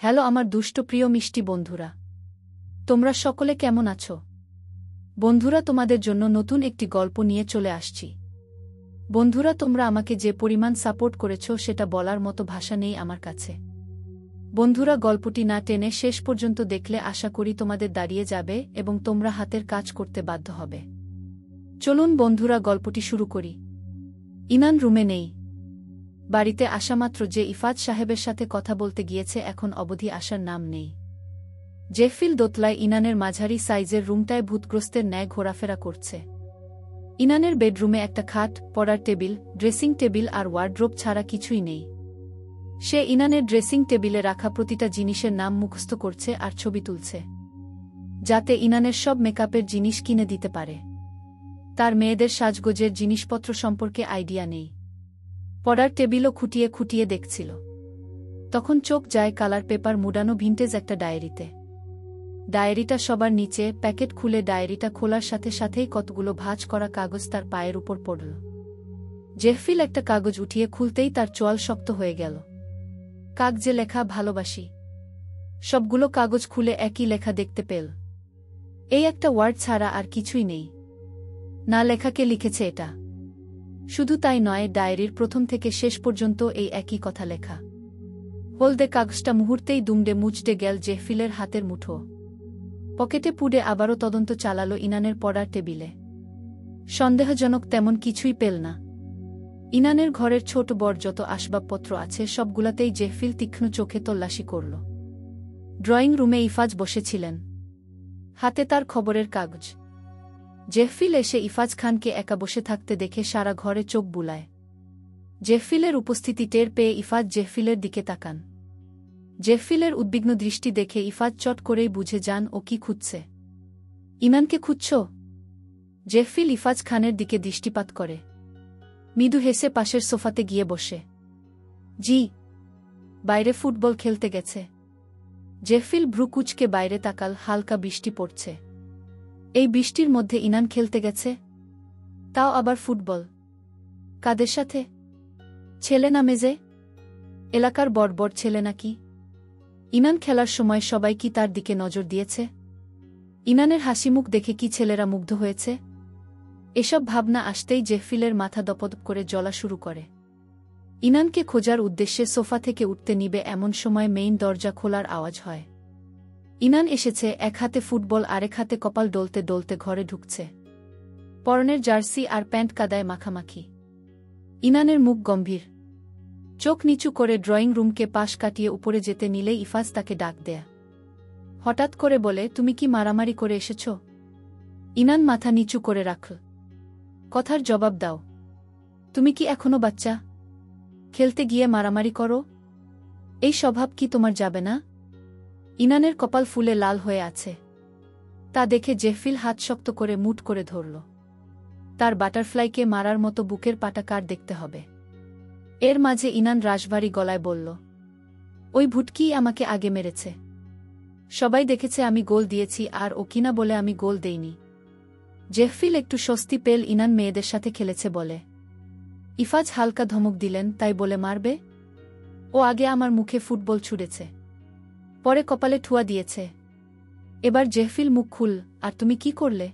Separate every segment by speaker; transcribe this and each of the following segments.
Speaker 1: Hello আমার দুষ্ট প্রিয় মিষ্টি বন্ধুরা, তোমরা সকলে কেমন আছো? বন্ধুরা, তোমাদের জন্য নতুন একটি গল্প নিয়ে চলে আসছি। বন্ধুরা, তোমরা আমাকে যে পরিমাণ সাপোর্ট করেছো সেটা বলার মতো ভাষা নেই আমার কাছে। বন্ধুরা, গল্পটি না টেনে শেষ পর্যন্ত দেখলে আশা করি তোমাদের দাঁড়িয়ে যাবে এবং তোমরা হাতের কাজ করতে বাধ্য হবে। চলুন বন্ধুরা, গল্পটি শুরু করি। ইনান রুমে নেই। বাড়িতে আসামাত্র যে ইফাত সাহেবের সাথে কথা বলতে গিয়েছে এখন অবধি আসার নাম নেই। জেফিল দোতলায় ইনানের মাঝারি সাইজের রুমটায় ভূতগ্রস্তের ন্যায় ঘোরাফেরা করছে। ইনানের বেডরুমে একটা খাট, পড়ার টেবিল, ড্রেসিং টেবিল আর ওয়ার্ড্রোব ছাড়া কিছুই নেই। সে ইনানের ড্রেসিং টেবিলে রাখা প্রতিটা জিনিসের নাম মুখস্থ করছে আর ছবি তুলছে, যাতে ইনানের সব মেকআপের জিনিস কিনে দিতে পারে। তার মেয়েদের সাজগোজের জিনিসপত্র সম্পর্কে আইডিয়া নেই। পড়ার টেবিলও খুঁটিয়ে খুঁটিয়ে দেখছিল। তখন চোখ যায় কালার পেপার মুড়ানো ভিন্টেজ একটা ডায়েরিতে। ডায়েরিটা সবার নিচে। প্যাকেট খুলে ডায়েরিটা খোলার সাথে সাথেই কতগুলো ভাঁজ করা কাগজ তার পায়ের উপর পড়ল। জেফিল একটা কাগজ উঠিয়ে খুলতেই তার চোয়াল শক্ত হয়ে গেল। কাগজে লেখা ভালোবাসি। সবগুলো কাগজ খুলে একই লেখা দেখতে পেল। এই একটা ওয়ার্ড ছাড়া আর কিছুই নেই। না লেখাকে লিখেছে এটা। শুধু তাই নয়, ডায়েরির প্রথম থেকে শেষ পর্যন্ত এই একই কথা লেখা। হলদে কাগজটা মুহূর্তেই দুমড়ে মুচড়ে গেল জেফিলের হাতের মুঠো। পকেটে পুড়ে আবারও তদন্ত চালালো ইনানের পড়ার টেবিলে। সন্দেহজনক তেমন কিছুই পেল না। ইনানের ঘরের ছোট বড় যত আসবাবপত্র আছে সবগুলাতেই জেফিল তীক্ষ্ণ চোখে তল্লাশি করল। ড্রয়িং রুমে ইফাজ বসেছিলেন, হাতে তার খবরের কাগজ। জেফিল এসে ইফাজ খানকে একা বসে থাকতে দেখে সারা ঘরে চোখ বুলায়। জেফিলের উপস্থিতি টের পেয়ে ইফাজ জেফিলের দিকে তাকান। জেফিলের উদ্বিগ্ন দৃষ্টি দেখে ইফাজ চট করেই বুঝে যান ও কি খুঁজছে। ইনানকে খুঁজছ? জেফিল ইফাজ খানের দিকে দৃষ্টিপাত করে। মৃদু হেসে পাশের সোফাতে গিয়ে বসে। জি, বাইরে ফুটবল খেলতে গেছে। জেফিল ভ্রু কুঁচকে বাইরে তাকাল। হালকা বৃষ্টি পড়ছে। এই বৃষ্টির মধ্যে ইনান খেলতে গেছে? তাও আবার ফুটবল? কাদের সাথে? ছেলে না মেজে? এলাকার বড় ছেলে নাকি? ইনান খেলার সময় সবাই কি তার দিকে নজর দিয়েছে? ইনানের হাসিমুখ দেখে কি ছেলেরা মুগ্ধ হয়েছে? এসব ভাবনা আসতেই জেফিলের মাথা দপদপ করে জ্বলা শুরু করে। ইনানকে খোঁজার উদ্দেশ্যে সোফা থেকে উঠতে নিবে এমন সময় মেইন দরজা খোলার আওয়াজ হয়। ইনান এসেছে, এক হাতে ফুটবল আরেক হাতে কপাল ডলতে ডলতে ঘরে ঢুকছে। পরনের জার্সি আর প্যান্ট কাদায় মাখামাখি। ইনানের মুখ গম্ভীর। চোখ নিচু করে ড্রয়িং রুমকে পাশ কাটিয়ে উপরে যেতে নিলেই ইফাজ তাকে ডাক দেয়া। হঠাৎ করে বলে, তুমি কি মারামারি করে এসেছ? ইনান মাথা নিচু করে রাখল। কথার জবাব দাও। তুমি কি এখনো বাচ্চা? খেলতে গিয়ে মারামারি করো? এই স্বভাব কি তোমার যাবে না? ইনানের কপাল ফুলে লাল হয়ে আছে। তা দেখে জেফিল হাত শক্ত করে মুঠ করে ধরল। তার বাটারফ্লাইকে মারার মতো বুকের পাটা কার দেখতে হবে। এর মাঝে ইনান রাশভারী গলায় বলল, ওই ভুটকিই আমাকে আগে মেরেছে। সবাই দেখেছে আমি গোল দিয়েছি আর ও কিনা বলে আমি গোল দেইনি। জেফিল একটু স্বস্তি পেল ইনান মেয়েদের সাথে খেলেছে বলে। ইফাজ হালকা ধমক দিলেন, তাই বলে মারবে? ও আগে আমার মুখে ফুটবল ছুঁড়েছে, পরে কপালে ঠুয়া দিয়েছে। এবার জেফিল মুখ খুল, আর তুমি কি করলে?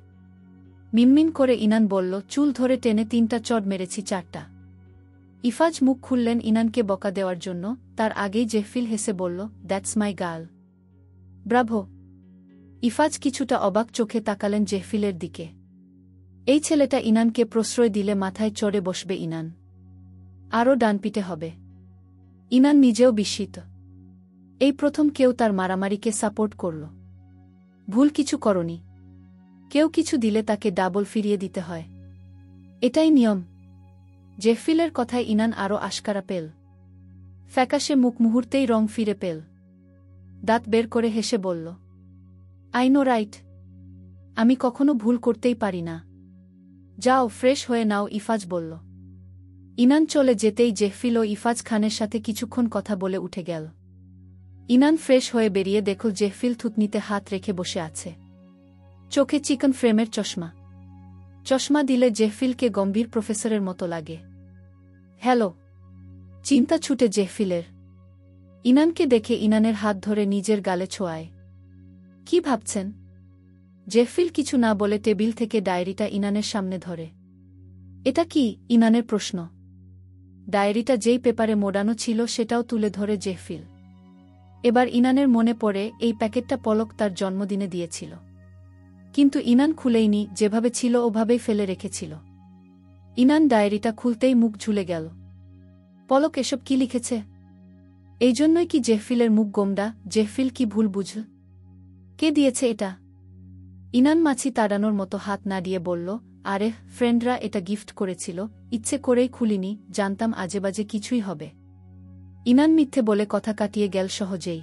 Speaker 1: মিনমিন করে ইনান বলল, চুল ধরে টেনে 3টা চড় মেরেছি 4টা। ইফাজ মুখ খুললেন ইনানকে বকা দেওয়ার জন্য, তার আগেই জেফিল হেসে বলল, that's my girl. Bravo. Ifaz কিছুটা অবাক চোখে তাকালেন জেফিলের দিকে। এই ছেলেটা ইনানকে প্রশ্রয় দিলে মাথায় চড়ে বসবে ইনান। আরও ডানপিটে হবে। ইনান নিজেও বিস্মিত। এই প্রথম কেউ তার মারামারিকে সাপোর্ট করল। ভুল কিছু করনি। কেউ কিছু দিলে তাকে ডাবল ফিরিয়ে দিতে হয়। এটাই নিয়ম। জেফিলের কথায় ইনান আরও আশকারা পেল। ফ্যাকাশে মুখ মুহূর্তেই রং ফিরে পেল। দাঁত বের করে হেসে বলল, আই নো রাইট। আমি কখনো ভুল করতেই পারি না। যাও ফ্রেশ হয়ে নাও, ইফাজ বলল। ইনান চলে যেতেই জেফিল ও ইফাজ খানের সাথে কিছুক্ষণ কথা বলে উঠে গেল। ইনান ফ্রেশ হয়ে বেরিয়ে দেখল জেফিল থুতনিতে হাত রেখে বসে আছে। চোখে চিকন ফ্রেমের চশমা। চশমা দিলে জেফিলকে গম্ভীর প্রফেসরের মতো লাগে। হ্যালো। চিন্তা ছুটে জেফিলের। ইনানকে দেখে ইনানের হাত ধরে নিজের গালে ছোঁয়ায়। কি ভাবছেন? জেফিল কিছু না বলে টেবিল থেকে ডায়েরিটা ইনানের সামনে ধরে। এটা কি? ইনানের প্রশ্ন। ডায়েরিটা যেই পেপারে মোড়ানো ছিল সেটাও তুলে ধরে জেফিল। এবার ইনানের মনে পড়ে এই প্যাকেটটা পলক তার জন্মদিনে দিয়েছিল। কিন্তু ইনান খুলেইনি, যেভাবে ছিল ওভাবেই ফেলে রেখেছিল। ইনান ডায়েরিটা খুলতেই মুখ ঝুলে গেল। পলক এসব কি লিখেছে? এই জন্যই কি জেফিলের মুখ গোমড়া? জেফিল কি ভুল বুঝল? কে দিয়েছে এটা? ইনান মাছি তাড়ানোর মতো হাত নাড়িয়ে বলল, আরে ফ্রেন্ডরা এটা গিফট করেছিল, ইচ্ছে করেই খুলিনি, জানতাম আজেবাজে কিছুই হবে। ইনান মিথ্যে বলে কথা কাটিয়ে গেল সহজেই।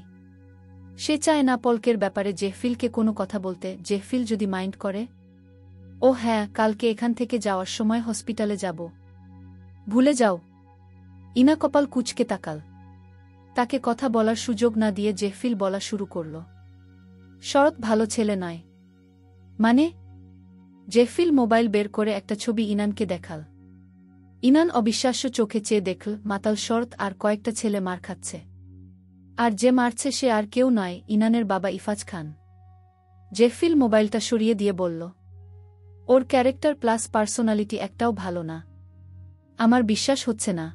Speaker 1: সে চায় না পলকের ব্যাপারে জেফিলকে কোনো কথা বলতে, জেফিল যদি মাইন্ড করে। ও হ্যাঁ, কালকে এখান থেকে যাওয়ার সময় হসপিটালে যাব। ভুলে যাও। ইনা কপাল কুঁচকে তাকাল। তাকে কথা বলার সুযোগ না দিয়ে জেফিল বলা শুরু করল, শরৎ ভালো ছেলে নয়। মানে? জেফিল মোবাইল বের করে একটা ছবি ইনানকে দেখাল। ইনান অবিশ্বাস্য চোখে চেয়ে দেখল মাতাল শরৎ আর কয়েকটা ছেলে মার খাচ্ছে। আর যে মারছে সে আর কেউ নয়, ইনানের বাবা ইফাজ খান। জেফিল মোবাইলটা সরিয়ে দিয়ে বলল, ওর ক্যারেক্টার প্লাস পার্সোনালিটি একটাও ভালো না। আমার বিশ্বাস হচ্ছে না।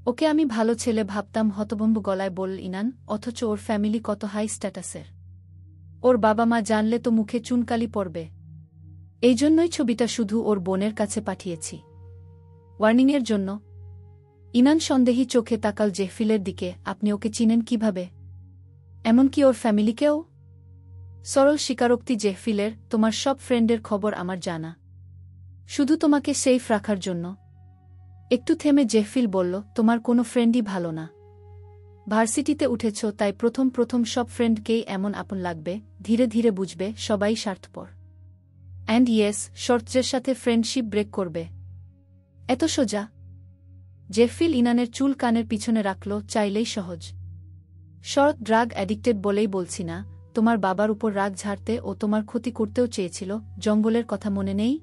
Speaker 1: ওকে আমি ভালো ছেলে ভাবতাম, হতভম্ব গলায় বলল ইনান, অথচ ওর ফ্যামিলি কত হাই স্ট্যাটাসের। ওর বাবা মা জানলে তো মুখে চুনকালি পড়বে। এই জন্যই ছবিটা শুধু ওর বোনের কাছে পাঠিয়েছি, ওয়ার্নিংয়ের জন্য। ইনান সন্দেহী চোখে তাকাল জেফিলের দিকে। আপনি ওকে চিনেন কিভাবে? এমনকি ওর ফ্যামিলিকেও? সরল স্বীকারোক্তি জেফিলের। তোমার সব ফ্রেন্ডের খবর আমার জানা, শুধু তোমাকে সেফ রাখার জন্য। একটু থেমে জেফিল বলল, তোমার কোনো ফ্রেন্ডই ভালো না। ভার্সিটিতে উঠেছ তাই প্রথম প্রথম সব ফ্রেন্ডকেই এমন আপন লাগবে, ধীরে ধীরে বুঝবে সবাই স্বার্থপর। অ্যান্ড ইয়েস, শর্টজের সাথে ফ্রেন্ডশিপ ব্রেক করবে। এত সোজা? জেফিল ইনানের চুল কানের পিছনে রাখল, চাইলেই সহজ। শরৎ ড্রাগ অ্যাডিক্টেড বলেই বলছি না, তোমার বাবার উপর রাগ ঝাড়তে ও তোমার ক্ষতি করতেও চেয়েছিল। জঙ্গলের কথা মনে নেই?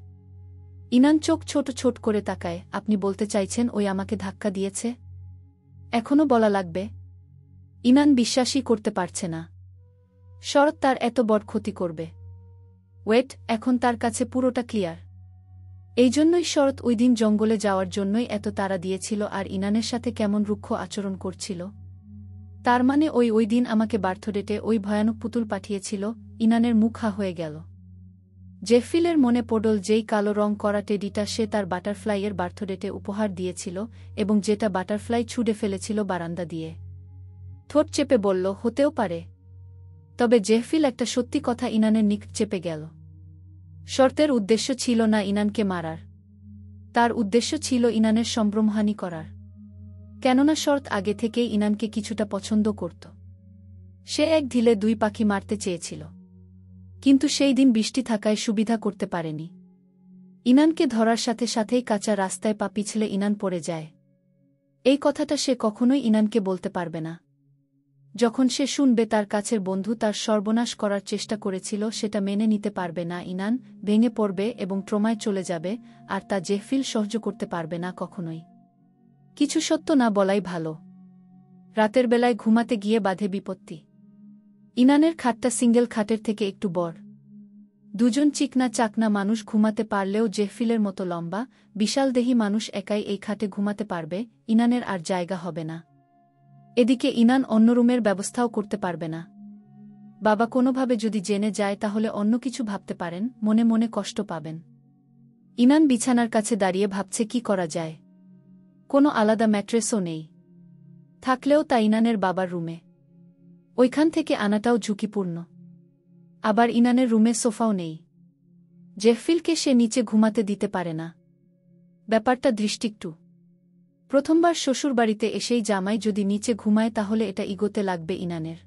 Speaker 1: ইনান চোখ ছোট ছোট করে তাকায়। আপনি বলতে চাইছেন ওই আমাকে ধাক্কা দিয়েছে? এখনও বলা লাগবে? ইনান বিশ্বাসই করতে পারছে না শরৎ তার এত বড় ক্ষতি করবে। ওয়েট, এখন তার কাছে পুরোটা ক্লিয়ার। এই জন্যই শরৎ ওই দিন জঙ্গলে যাওয়ার জন্যই এত তাড়া দিয়েছিল আর ইনানের সাথে কেমন রুক্ষ আচরণ করছিল। তার মানে ওই দিন আমাকে বার্থডেতে ওই ভয়ানক পুতুল পাঠিয়েছিল। ইনানের মুখ হা হয়ে গেল। জেফিলের মনে পড়ল যেই কালো রং করা টেডিটা সে তার বাটারফ্লাইয়ের বার্থডেতে উপহার দিয়েছিল এবং যেটা বাটারফ্লাই ছুঁড়ে ফেলেছিল বারান্দা দিয়ে। ঠোঁট চেপে বলল, হতেও পারে। তবে জেফিল একটা সত্যি কথা ইনানের নিকট চেপে গেল। শর্তের উদ্দেশ্য ছিল না ইনানকে মারার, তার উদ্দেশ্য ছিল ইনানের সম্ভ্রমহানি করার। কেননা শর্ত আগে থেকেই ইনানকে কিছুটা পছন্দ করত। সে এক ঢিলে দুই পাখি মারতে চেয়েছিল, কিন্তু সেই দিন বৃষ্টি থাকায় সুবিধা করতে পারেনি। ইনানকে ধরার সাথে সাথেই কাঁচা রাস্তায় পা পিছলে ইনান পড়ে যায়। এই কথাটা সে কখনোই ইনানকে বলতে পারবে না। যখন সে শুনবে তার কাছের বন্ধু তার সর্বনাশ করার চেষ্টা করেছিল, সেটা মেনে নিতে পারবে না ইনান, ভেঙে পড়বে এবং ট্রমায় চলে যাবে, আর তা জেফিল সহ্য করতে পারবে না কখনোই। কিছু সত্য না বলাই ভালো। রাতের বেলায় ঘুমাতে গিয়ে বাধে বিপত্তি। ইনানের খাটটা সিঙ্গেল খাটের থেকে একটু বড়। দুজন চিকনা চাকনা মানুষ ঘুমাতে পারলেও জেফিলের মতো লম্বা বিশালদেহী মানুষ একাই এই খাটে ঘুমাতে পারবে, ইনানের আর জায়গা হবে না। এদিকে ইনান অন্য রুমের ব্যবস্থাও করতে পারবে না। বাবা কোনোভাবে যদি জেনে যায় তাহলে অন্য কিছু ভাবতে পারেন, মনে মনে কষ্ট পাবেন। ইনান বিছানার কাছে দাঁড়িয়ে ভাবছে কি করা যায়। কোনো আলাদা ম্যাট্রেসও নেই। থাকলেও তা ইনানের বাবার রুমে। ওইখান থেকে আনাটাও ঝুঁকিপূর্ণ। আবার ইনানের রুমে সোফাও নেই। জেফিলকে সে নিচে ঘুমাতে দিতে পারে না। ব্যাপারটা দৃষ্টিকটু। প্রথমবার শ্বশুরবাড়িতে এসেই জামাই যদি নিচে ঘুমায় তাহলে এটা ইগোতে লাগবে ইনানের।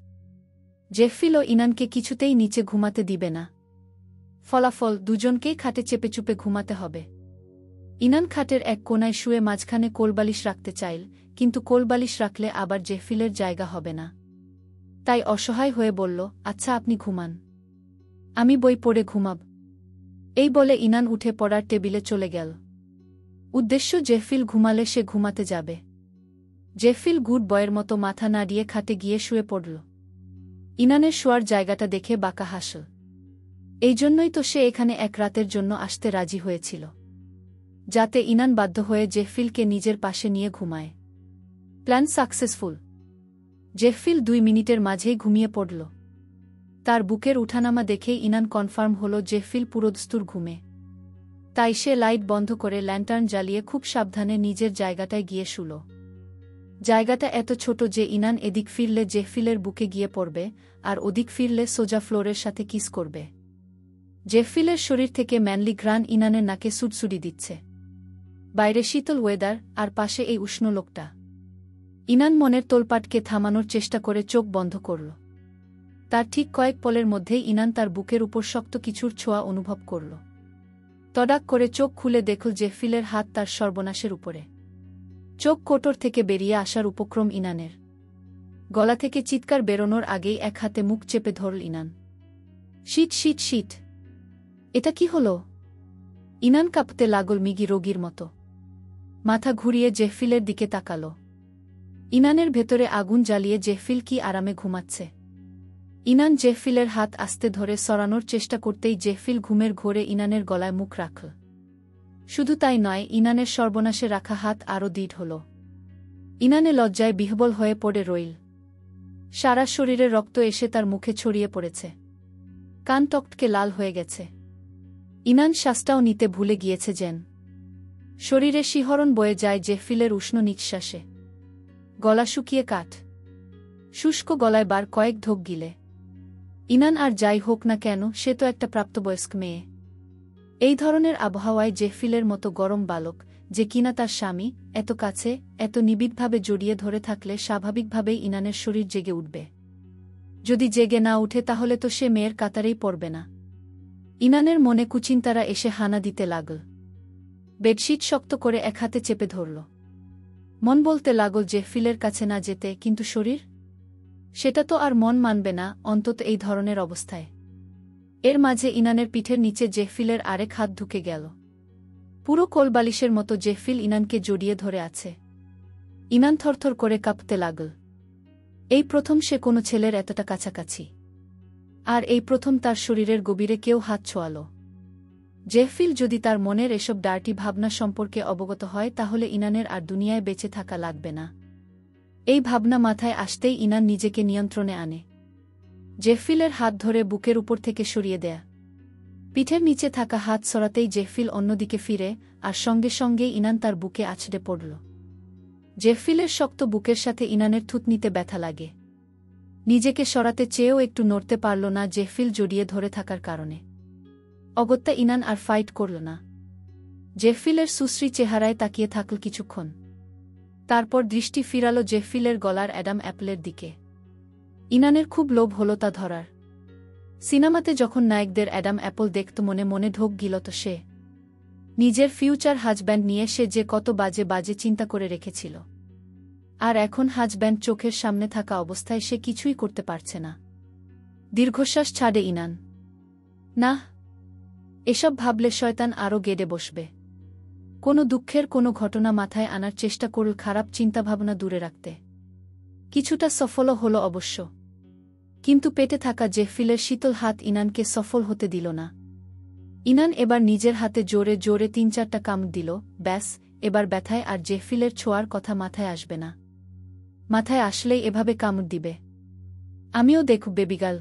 Speaker 1: জেফিলও ইনানকে কিছুতেই নিচে ঘুমাতে দিবে না। ফলাফল দুজনকেই খাটে চেপে চুপে ঘুমাতে হবে। ইনান খাটের এক কোণায় শুয়ে মাঝখানে কোলবালিশ রাখতে চাইল, কিন্তু কোলবালিশ রাখলে আবার জেফিলের জায়গা হবে না। তাই অসহায় হয়ে বলল, আচ্ছা আপনি ঘুমান, আমি বই পড়ে ঘুমাব। এই বলে ইনান উঠে পড়ার টেবিলে চলে গেল। উদ্দেশ্য জেফিল ঘুমালে সে ঘুমাতে যাবে। জেফিল গুড বয়ের মতো মাথা নাড়িয়ে খাটে গিয়ে শুয়ে পড়ল। ইনানের শোয়ার জায়গাটা দেখে বাঁকা হাসল। এই জন্যই তো সে এখানে এক রাতের জন্য আসতে রাজি হয়েছিল, যাতে ইনান বাধ্য হয়ে জেফিলকে নিজের পাশে নিয়ে ঘুমায়। Plan successful. জেফিল 2 মিনিটের মাঝেই ঘুমিয়ে পড়ল। তার বুকের উঠানামা দেখেই ইনান কনফার্ম হল জেফিল পুরোদস্তুর ঘুমে। তাই সে লাইট বন্ধ করে ল্যান্টার্ন জ্বালিয়ে খুব সাবধানে নিজের জায়গাটায় গিয়ে শুল। জায়গাটা এত ছোট যে ইনান এদিক ফিরলে জেফিলের বুকে গিয়ে পড়বে, আর ওদিক ফিরলে সোজা ফ্লোরের সাথে কিস করবে। জেফিলের শরীর থেকে ম্যানলি ঘ্রাণ ইনানের নাকে সুড়সুড়ি দিচ্ছে। বাইরে শীতল ওয়েদার, আর পাশে এই উষ্ণ লোকটা। ইনান মনের তোলপাটকে থামানোর চেষ্টা করে চোখ বন্ধ করল। তার ঠিক কয়েক পলের মধ্যেই ইনান তার বুকের উপর শক্ত কিছুর ছোঁয়া অনুভব করল। তড়াক করে চোখ খুলে দেখল জেফিলের হাত তার সর্বনাশের উপরে। চোখ কোটর থেকে বেরিয়ে আসার উপক্রম ইনানের। গলা থেকে চিৎকার বেরোনোর আগেই এক হাতে মুখ চেপে ধরল ইনান। Shit shit shit! এটা কি হল? ইনান কাঁপতে লাগল মিগি রোগীর মতো। মাথা ঘুরিয়ে জেফিলের দিকে তাকাল। ইনানের ভেতরে আগুন জ্বালিয়ে জেফিল কি আরামে ঘুমাচ্ছে। ইনান জেফিলের হাত আস্তে ধরে সরানোর চেষ্টা করতেই জেফিল ঘুমের ঘোরে ইনানের গলায় মুখ রাখল। শুধু তাই নয়, ইনানের সর্বনাশে রাখা হাত আরও দৃঢ় হল। ইনানে লজ্জায় বিহ্বল হয়ে পড়ে রইল। সারা শরীরে রক্ত এসে তার মুখে ছড়িয়ে পড়েছে। কান টকটকে লাল হয়ে গেছে। ইনান শ্বাসটাও নিতে ভুলে গিয়েছে যেন। শরীরে শিহরণ বয়ে যায় জেফিলের উষ্ণ নিঃশ্বাসে। গলা শুকিয়ে কাঠ। শুষ্ক গলায় বার কয়েক ঢোক গিলে। ইনান আর যাই হোক না কেন, সে তো একটা প্রাপ্তবয়স্ক মেয়ে। এই ধরনের আবহাওয়ায় জেফিলের মতো গরম বালক, যে কিনা তার স্বামী, এত কাছে, এত নিবিড়ভাবে জড়িয়ে ধরে থাকলে স্বাভাবিকভাবেই ইনানের শরীর জেগে উঠবে। যদি জেগে না উঠে তাহলে তো সে মেয়ের কাতারেই পড়বে না। ইনানের মনে কুচিন্তারা এসে হানা দিতে লাগল। বেডশিট শক্ত করে এক হাতে চেপে ধরল। মন বলতে লাগল জেফিলের কাছে না যেতে, কিন্তু শরীর? সেটা তো আর মন মানবে না, অন্তত এই ধরনের অবস্থায়। এর মাঝে ইনানের পিঠের নিচে জেফিলের আরেক হাত ঢুকে গেল। পুরো কোলবালিশের মতো জেফিল ইনানকে জড়িয়ে ধরে আছে। ইনান থরথর করে কাঁপতে লাগল। এই প্রথম সে কোনো ছেলের এতটা কাছাকাছি। আর এই প্রথম তার শরীরের গভীরে কেউ হাত ছোঁয়াল। জেফিল যদি তার মনের এসব ডার্টি ভাবনা সম্পর্কে অবগত হয় তাহলে ইনানের আর দুনিয়ায় বেঁচে থাকা লাগবে না। এই ভাবনা মাথায় আসতেই ইনান নিজেকে নিয়ন্ত্রণে আনে। জেফিলের হাত ধরে বুকের উপর থেকে সরিয়ে দেয়া। পিঠের নিচে থাকা হাত সরাতেই জেফিল অন্যদিকে ফিরে, আর সঙ্গে সঙ্গেই ইনান তার বুকে আছড়ে পড়ল। জেফিলের শক্ত বুকের সাথে ইনানের থুতনিতে ব্যথা লাগে। নিজেকে সরাতে চেয়েও একটু নড়তে পারল না জেফিল জড়িয়ে ধরে থাকার কারণে। অগত্যা ইনান আর ফাইট করল না। জেফিলের সুশ্রী চেহারায় তাকিয়ে থাকল কিছুক্ষণ। তারপর দৃষ্টি ফিরাল জেফিলের গলার অ্যাডাম অ্যাপলের দিকে। ইনানের খুব লোভ হল তা ধরার। সিনেমাতে যখন নায়কদের অ্যাডাম অ্যাপল দেখত মনে মনে ঢোক গিল তো সে। নিজের ফিউচার হাজব্যান্ড নিয়ে সে যে কত বাজে বাজে চিন্তা করে রেখেছিল। আর এখন হাজব্যান্ড চোখের সামনে থাকা অবস্থায় সে কিছুই করতে পারছে না। দীর্ঘশ্বাস ছাড়ে ইনান। না, এসব ভাবলে শয়তান আরও গেড়ে বসবে। কোনো দুঃখের কোনো ঘটনা মাথায় আনার চেষ্টা করল খারাপ চিন্তাভাবনা দূরে রাখতে। কিছুটা সফলও হল অবশ্য। কিন্তু পেটে থাকা জেফিলের শীতল হাত ইনানকে সফল হতে দিল না। ইনান এবার নিজের হাতে জোরে জোরে 3-4টা কামড় দিল। ব্যাস, এবার ব্যথায় আর জেফিলের ছোঁয়ার কথা মাথায় আসবে না। মাথায় আসলেই এভাবে কামড় দিবে। আমিও দেখব বেবিগাল।